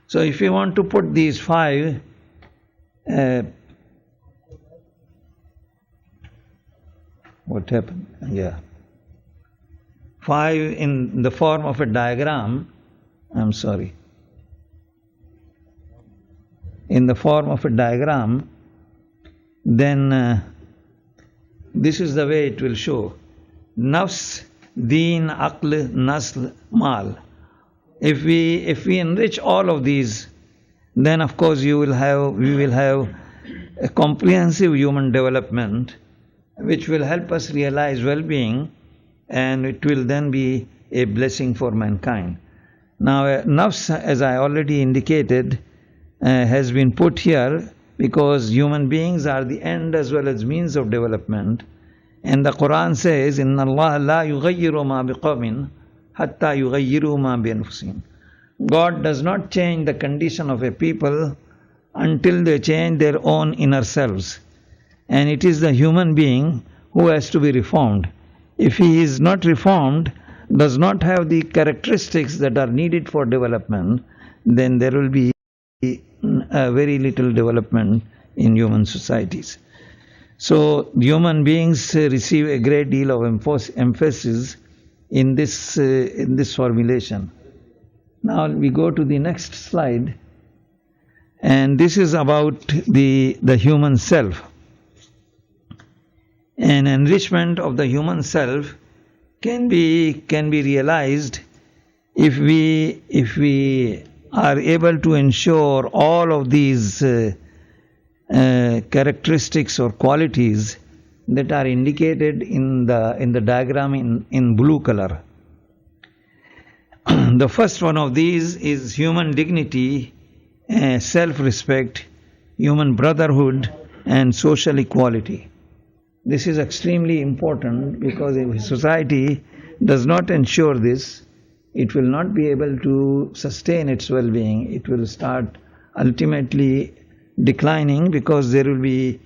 So if you want to put these five what happened? Yeah. Five in the form of a diagram, I'm sorry. In the form of a diagram, then this is the way it will show. Nafs, deen, aql, nasl, mal. If we enrich all of these, then of course we will have a comprehensive human development which will help us realize well-being, and it will then be a blessing for mankind. Now, nafs, as I already indicated, has been put here because human beings are the end as well as means of development. And the Quran says, "Inna Allah la yughayyiru ma biqawmin hatta yughayyiru ma bi anfusihim." God does not change the condition of a people until they change their own inner selves. And it is the human being who has to be reformed. If he is not reformed, does not have the characteristics that are needed for development, then there will be very little development in human societies. So human beings receive a great deal of emphasis in this formulation. Now we go to the next slide, and this is about the human self. An enrichment of the human self can be realized if we are able to ensure all of these characteristics or qualities that are indicated in the diagram in blue color. The first one of these is human dignity, self-respect, human brotherhood, and social equality. This is extremely important because if society does not ensure this, it will not be able to sustain its well-being. It will start ultimately declining because there will be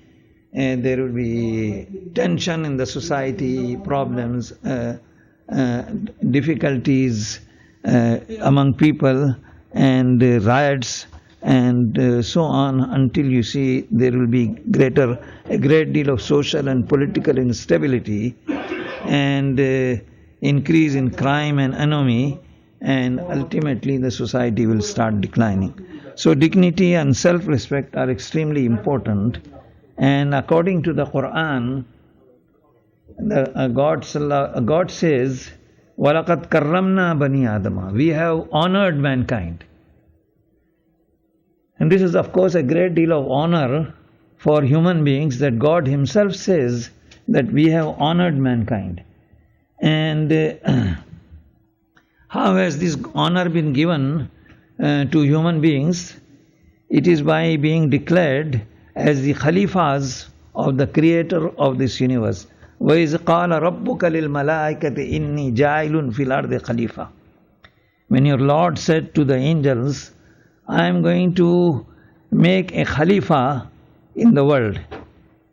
tension in the society, problems, difficulties among people, and riots, and so on, until you see there will be a great deal of social and political instability, and increase in crime and enemy, and ultimately the society will start declining. So dignity and self-respect are extremely important, and according to the Quran, God says, وَلَقَدْ كَرَّمْنَا بَنِي آدَمَ. We have honored mankind. And this is of course a great deal of honor for human beings, that God himself says that we have honored mankind. And how has this honor been given to human beings? It is by being declared as the Khalifas of the Creator of this universe. وَإِذْ قَالَ رَبُّكَ لِلْمَلَائِكَةِ إِنِّي جَاعِلٌ فِي الْأَرْضِ خَلِيفَةً. When your Lord said to the angels, I am going to make a Khalifa in the world.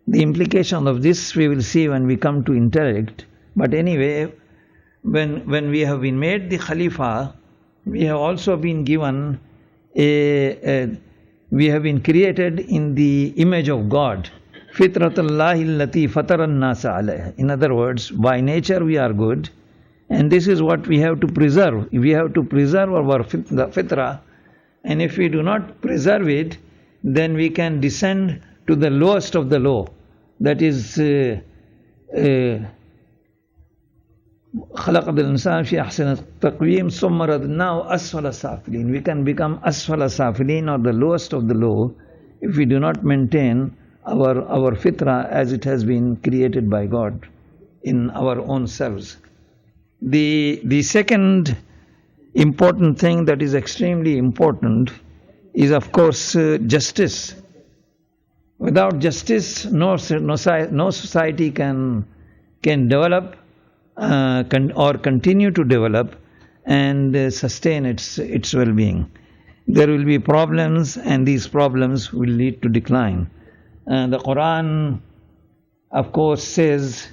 The implication of this we will see when we come to intellect. But anyway, when we have been made the Khalifa, we have also been given we have been created in the image of God. Fitratullahi allati fataran nasa alayha. In other words, by nature we are good, and this is what we have to preserve. We have to preserve our fitra, and if we do not preserve it, then we can descend to the lowest of the low. That is خَلَقَ الْإِنسَانَ فِي أَحْسَنِ التَّقْوِيمِ ثُمَّ رَدَدْنَاهُ أَسْفَلَ سَافِلِينَ. We can become asfala safilin, or the lowest of the low, if we do not maintain our fitra as it has been created by God in our own selves. The second important thing that is extremely important is of course justice. Without justice, no society can develop or continue to develop and sustain its well-being. There will be problems, and these problems will lead to decline. The Quran, of course, says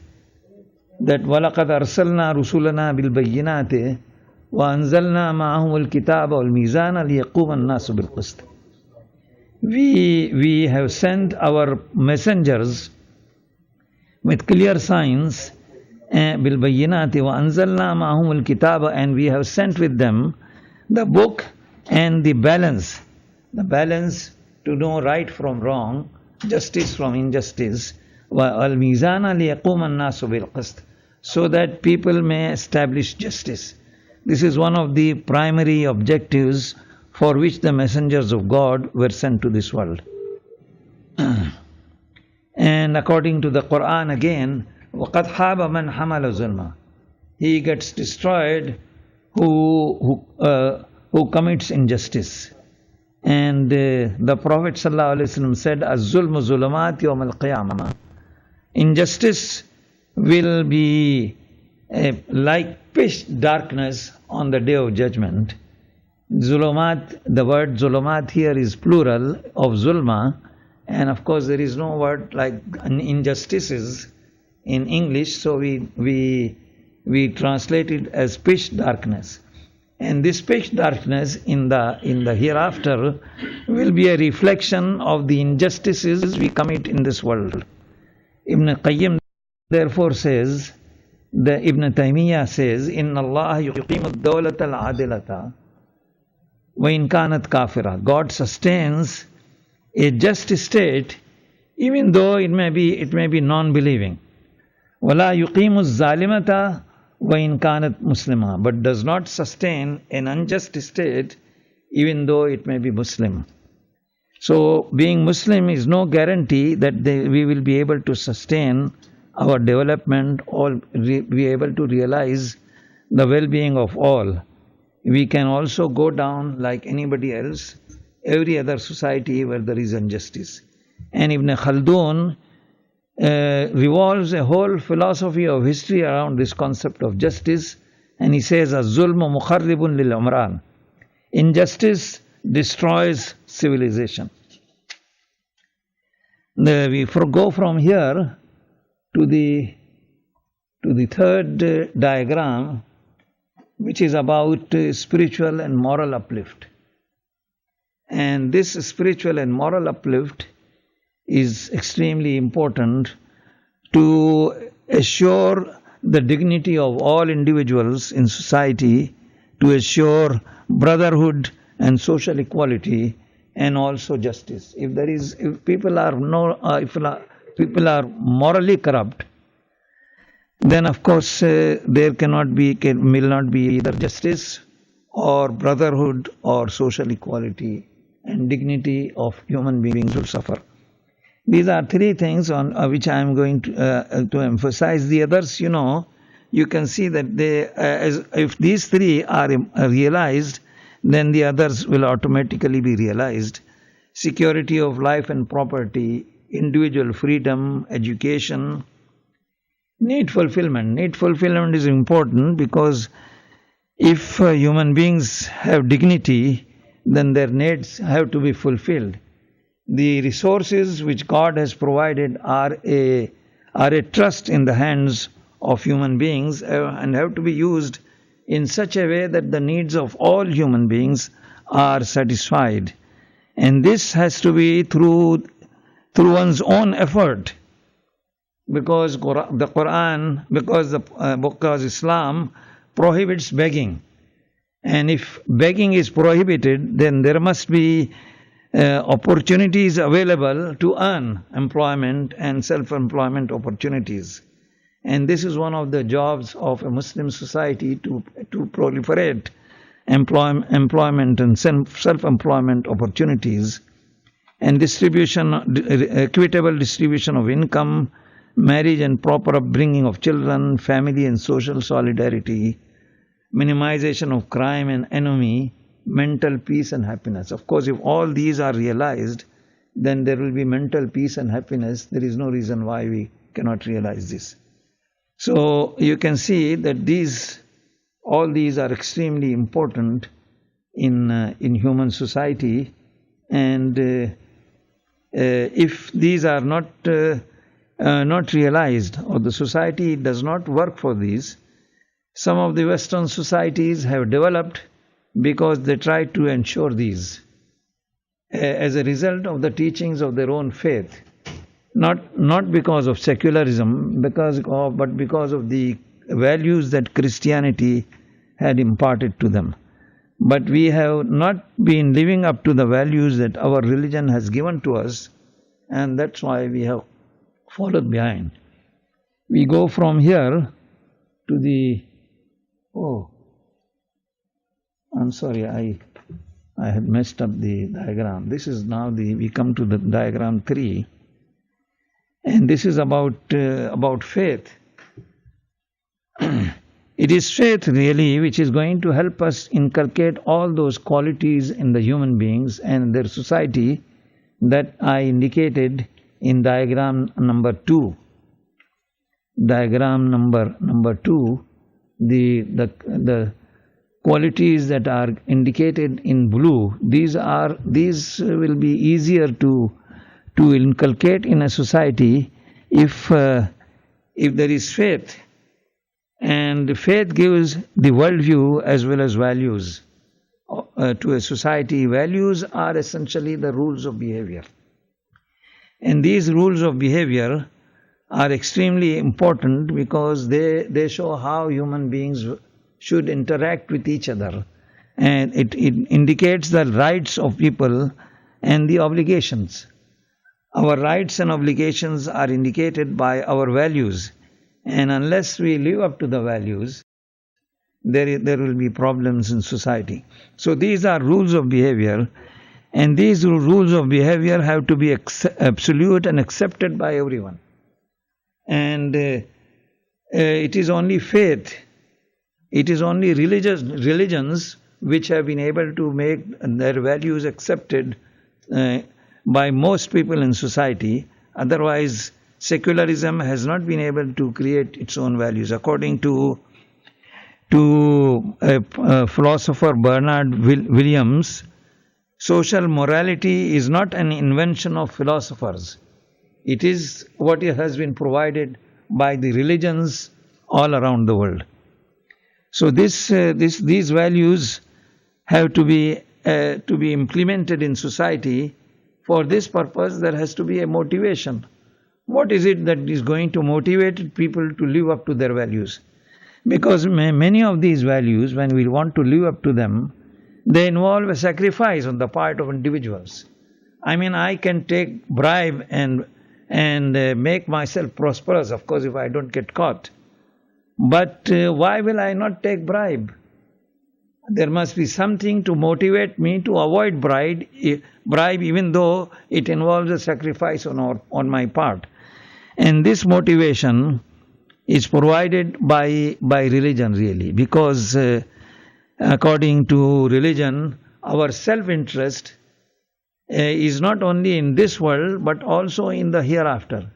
that وَلَقَدْ أَرْسَلْنَا رُسُلَنَا بِالْبَيِّنَاتِ وَأَنزَلْنَا مَعَهُمُ الْكِتَابَ وَالْمِيزَانَ لِيَقُومَ النَّاسُ بِالْقِسْطِ. We have sent our messengers with clear signs, بِالْبَيِّنَاتِ وَأَنزَلْنَا مَعَهُمُ الْكِتَابَ, and we have sent with them the book and the balance to know right from wrong, justice from injustice, وَالْمِيزَانَ لِيَقُومَ النَّاسُ بِالْقِسْطِ, so that people may establish justice. This is one of the primary objectives for which the messengers of God were sent to this world. And according to the Quran again, وَقَدْ حَابَ مَنْ حَمَلَ ظُلْمًا, he gets destroyed who commits injustice. And the Prophet ﷺ said, "Az-zulmu zulumat yawm al-qiyamah." Injustice will be like pitch darkness on the day of judgment. Zulumat, the word zulumat here is plural of zulma, and of course there is no word like injustices in English, so we translate it as pitch darkness. And this pitch darkness in the hereafter will be a reflection of the injustices we commit in this world. Ibn Qayyim therefore says, Ibn Taymiyyah says, "Inna Allah yuqimu ad-dawlata al-adilata wa in kanat kafira." God sustains a just state even though it may be non-believing. "Wala yuqimu az-zalimata wa in kanat muslima," but does not sustain an unjust state even though it may be Muslim. So being Muslim is no guarantee that we will be able to sustain our development or be able to realize the well-being of all. We can also go down like anybody else, every other society where there is injustice. And Ibn Khaldun revolves a whole philosophy of history around this concept of justice, and he says, "Az-zulmu mukharribun lil umran." Injustice destroys civilization. We go from here to the third diagram, which is about spiritual and moral uplift. And this spiritual and moral uplift is extremely important to assure the dignity of all individuals in society, to assure brotherhood and social equality, and also justice. If people are morally corrupt, then of course there will not be either justice or brotherhood or social equality, and dignity of human beings will suffer. These are three things on which I am going to emphasize. The others, you can see that if these three are realized, then the others will automatically be realized. Security of life and property, individual freedom, education, need fulfillment. Need fulfillment is important because if human beings have dignity, then their needs have to be fulfilled. The resources which God has provided are a trust in the hands of human beings and have to be used in such a way that the needs of all human beings are satisfied. And this has to be through one's own effort, because because Islam prohibits begging. And if begging is prohibited, then there must be opportunities available to earn employment and self-employment opportunities. And this is one of the jobs of a Muslim society to proliferate employment and self-employment opportunities, and equitable distribution of income, marriage and proper upbringing of children, family and social solidarity, minimization of crime and enemy, mental peace and happiness. Of course, if all these are realized, then there will be mental peace and happiness. There is no reason why we cannot realize this. So you can see that all these are extremely important in human society, and if these are not realized, or the society does not work for these, Some of the Western societies have developed because they try to ensure these as a result of the teachings of their own faith, not because of secularism, but because of the values that Christianity had imparted to them. But we have not been living up to the values that our religion has given to us, and that's why we have followed behind. We go from here to the, I'm sorry, I had messed up the diagram. This is now we come to the diagram 3, and this is about faith. It is faith really which is going to help us inculcate all those qualities in the human beings and their society that I indicated in diagram number 2. Diagram number 2, the qualities that are indicated in blue, these will be easier to inculcate in a society if there is faith. And faith gives the worldview as well as values to a society. Values are essentially the rules of behavior. And these rules of behavior are extremely important because they show how human beings should interact with each other. And it indicates the rights of people and the obligations. Our rights and obligations are indicated by our values. And unless we live up to the values, there will be problems in society. So these are rules of behavior, and these rules of behavior have to be absolute and accepted by everyone. And it is only faith, it is only religions which have been able to make their values accepted by most people in society. Otherwise, secularism has not been able to create its own values. According to philosopher Bernard Williams, social morality is not an invention of philosophers. It is what has been provided by the religions all around the world. So these values have to be implemented in society. For this purpose, there has to be a motivation. What is it that is going to motivate people to live up to their values? Because many of these values, when we want to live up to them, they involve a sacrifice on the part of individuals. I mean, I can take bribe and make myself prosperous, of course, if I don't get caught. But why will I not take bribe? There must be something to motivate me to avoid bribe, even though it involves a sacrifice on my part. And this motivation is provided by religion really, because according to religion, our self-interest is not only in this world but also in the hereafter.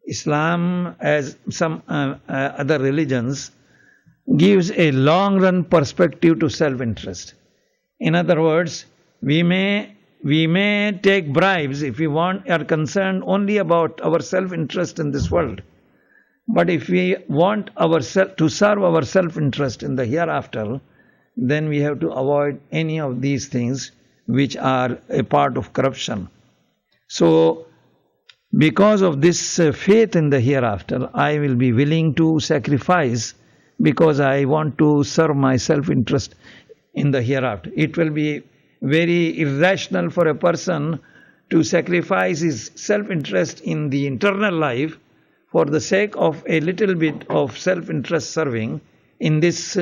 Islam, as some other religions, gives a long-run perspective to self-interest. In other words, we may take bribes if we are concerned only about our self-interest in this world. But if we want to serve our self-interest in the hereafter, then we have to avoid any of these things which are a part of corruption. So, because of this faith in the hereafter, I will be willing to sacrifice because I want to serve my self-interest in the hereafter. It will be very irrational for a person to sacrifice his self-interest in the internal life for the sake of a little bit of self-interest serving in this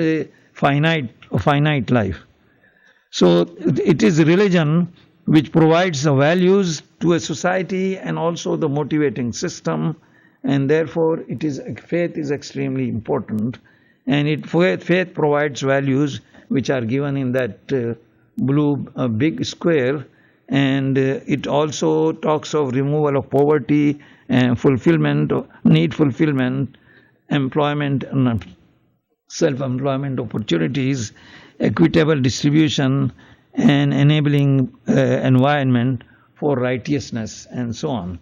finite life. So it is religion which provides the values to a society and also the motivating system, and therefore faith is extremely important, and faith provides values which are given in that blue big square, and it also talks of removal of poverty and need fulfillment, employment, self-employment opportunities, equitable distribution, and enabling environment for righteousness, and so on.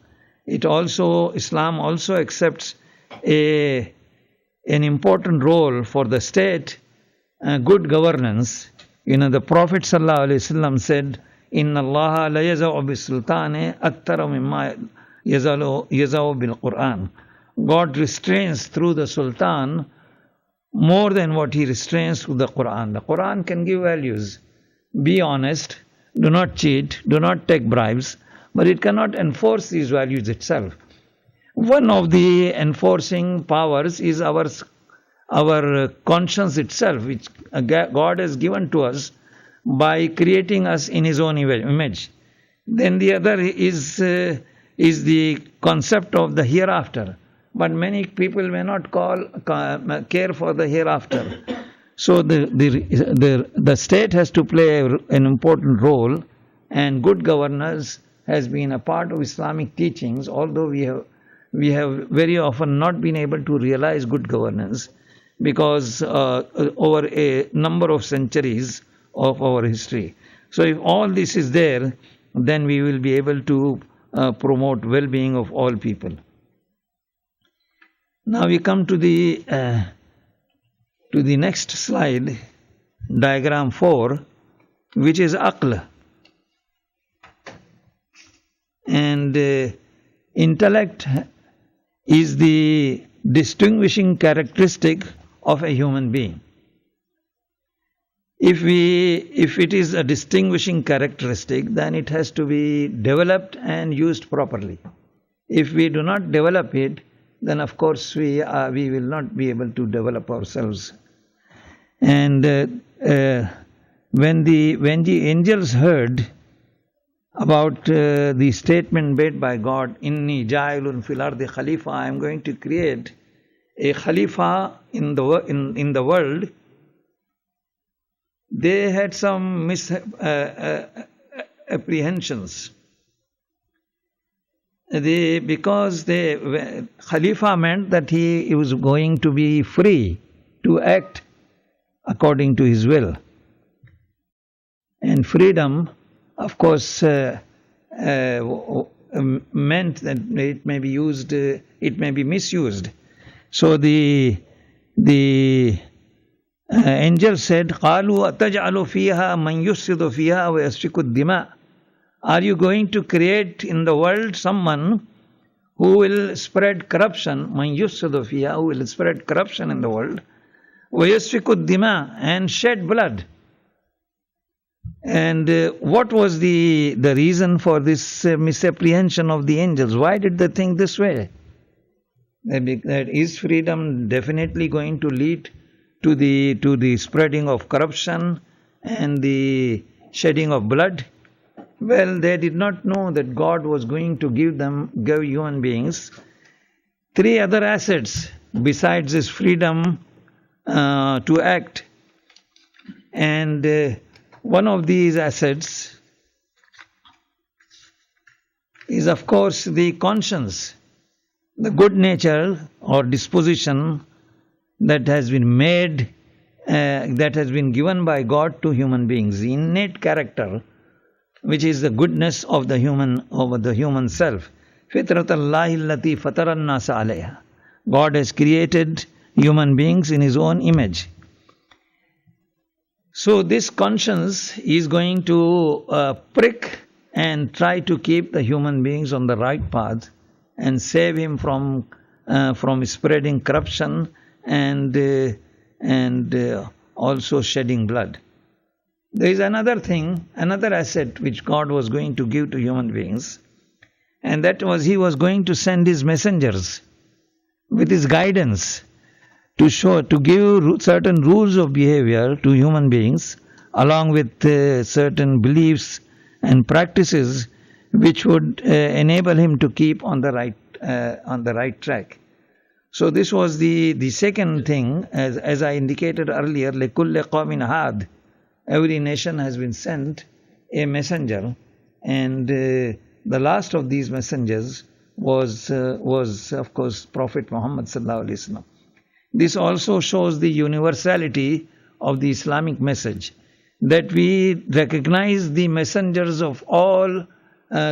Islam also accepts a an important role for the state, good governance. The Prophet ﷺ said, "Inna Allah la yaza'u bis-sultani akthara mimma yaza'u bil-Quran." God restrains through the Sultan more than what he restrains through the Quran. The Quran can give values. Be honest, do not cheat, do not take bribes, but it cannot enforce these values itself. One of the enforcing powers is our conscience itself, which God has given to us by creating us in His own image. Then the other is the concept of the hereafter. But many people may not care for the hereafter. So the state has to play an important role, and good governance has been a part of Islamic teachings, although we have very often not been able to realize good governance because over a number of centuries of our history. So if all this is there, then we will be able to promote well-being of all people. Now we come to the next slide, diagram 4, which is aql. And intellect is the distinguishing characteristic of a human being. If it is a distinguishing characteristic, then it has to be developed and used properly. If we do not develop it, then of course we will not be able to develop ourselves. And when the angels heard about the statement made by God, "Inni ja'ilun fil ardi khalifa," I am going to create a khalifa in the world, they had some misapprehensions. Because Khalifa meant that he was going to be free to act according to his will. And freedom, of course, meant that it may be used, it may be misused. So the angel said, "Qalu ataj'alu fiha man yufsidu fiha wa yasfiku ad-dima." Are you going to create in the world someone who will spread corruption, man yufsidu fiha, who will spread corruption in the world, wa yasfiku ad-dima, and shed blood? And what was the reason for this misapprehension of the angels? Why did they think this way? That is freedom definitely going to lead to the spreading of corruption and the shedding of blood? Well, they did not know that God was going to give human beings 3 other assets besides this freedom to act. And one of these assets is, of course, the conscience, the good nature or disposition that has been made, that has been given by God to human beings, the innate character, which is the goodness of the human self. Fitratallahi allati fatara an-nasa alayha. God has created human beings in His own image. So this conscience is going to prick and try to keep the human beings on the right path and save him from spreading corruption and also shedding blood. There is another thing, another asset which God was going to give to human beings, and that was He was going to send His messengers with His guidance to give certain rules of behavior to human beings, along with certain beliefs and practices which would enable him to keep on the right track. So this was the second thing, as I indicated earlier. لِكُلِّ قَوْمٍ هَادٍ. Every nation has been sent a messenger, and the last of these messengers was of course Prophet Muhammad sallallahu alaihi wasallam. This also shows the universality of the Islamic message, that we recognize the messengers of all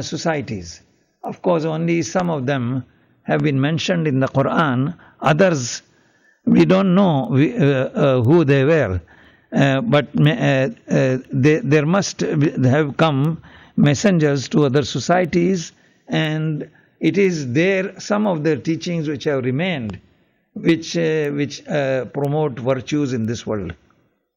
societies. Of course, only some of them have been mentioned in the Quran. Others We don't know who they were, but there must have come messengers to other societies, and it is there some of their teachings which have remained, which promote virtues in this world.